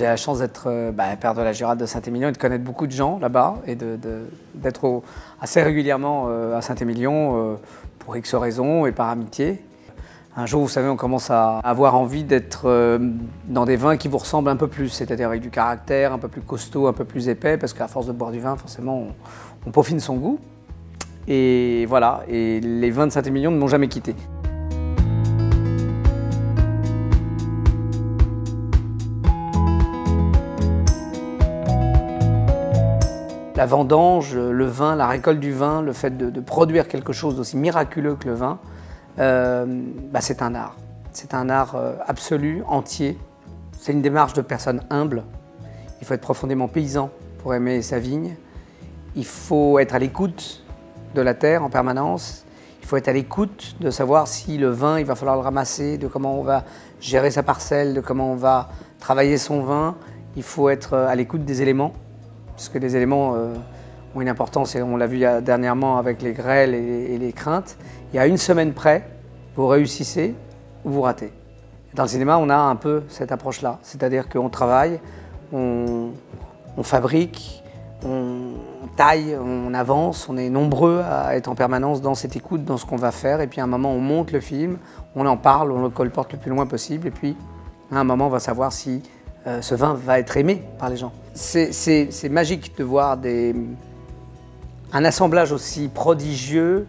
J'ai la chance d'être père de la Jurade de Saint-Émilion et de connaître beaucoup de gens là-bas et d'être assez régulièrement à Saint-Émilion pour X raisons et par amitié. Un jour, vous savez, on commence à avoir envie d'être dans des vins qui vous ressemblent un peu plus, c'est-à-dire avec du caractère, un peu plus costaud, un peu plus épais, parce qu'à force de boire du vin, forcément, on peaufine son goût. Et voilà, et les vins de Saint-Émilion ne m'ont jamais quitté. La vendange, le vin, la récolte du vin, le fait de produire quelque chose d'aussi miraculeux que le vin, c'est un art. C'est un art absolu, entier. C'est une démarche de personnes humbles. Il faut être profondément paysan pour aimer sa vigne. Il faut être à l'écoute de la terre en permanence. Il faut être à l'écoute de savoir si le vin, il va falloir le ramasser, de comment on va gérer sa parcelle, de comment on va travailler son vin. Il faut être à l'écoute des éléments, puisque les éléments ont une importance, et on l'a vu dernièrement avec les grêles et les craintes. Il y a une semaine près, vous réussissez ou vous ratez. Dans le cinéma, on a un peu cette approche-là, c'est-à-dire qu'on travaille, on fabrique, on taille, on avance, on est nombreux à être en permanence dans cette écoute, dans ce qu'on va faire, et puis à un moment, on monte le film, on en parle, on le colporte le plus loin possible, et puis à un moment, on va savoir si ce vin va être aimé par les gens. C'est magique de voir un assemblage aussi prodigieux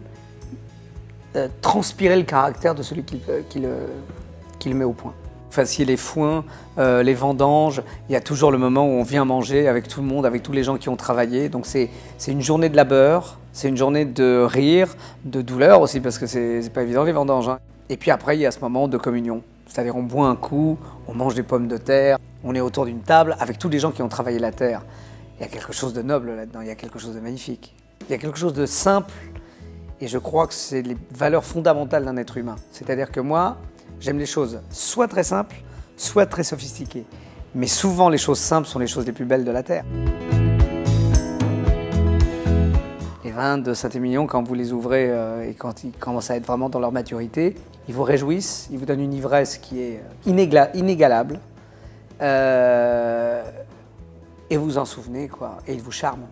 transpirer le caractère de celui qui le met au point. Facile les foins, les vendanges, il y a toujours le moment où on vient manger avec tout le monde, avec tous les gens qui ont travaillé. Donc c'est une journée de labeur, c'est une journée de rire, de douleur aussi, parce que c'est pas évident les vendanges, hein. Et puis après, il y a ce moment de communion. C'est-à-dire on boit un coup, on mange des pommes de terre, on est autour d'une table avec tous les gens qui ont travaillé la terre. Il y a quelque chose de noble là-dedans, il y a quelque chose de magnifique. Il y a quelque chose de simple, et je crois que c'est les valeurs fondamentales d'un être humain. C'est-à-dire que moi, j'aime les choses soit très simples, soit très sophistiquées. Mais souvent, les choses simples sont les choses les plus belles de la terre. Les vins de Saint-Émilion, quand vous les ouvrez et quand ils commencent à être vraiment dans leur maturité, ils vous réjouissent, ils vous donnent une ivresse qui est inégalable. Et vous en souvenez, quoi, et ils vous charment.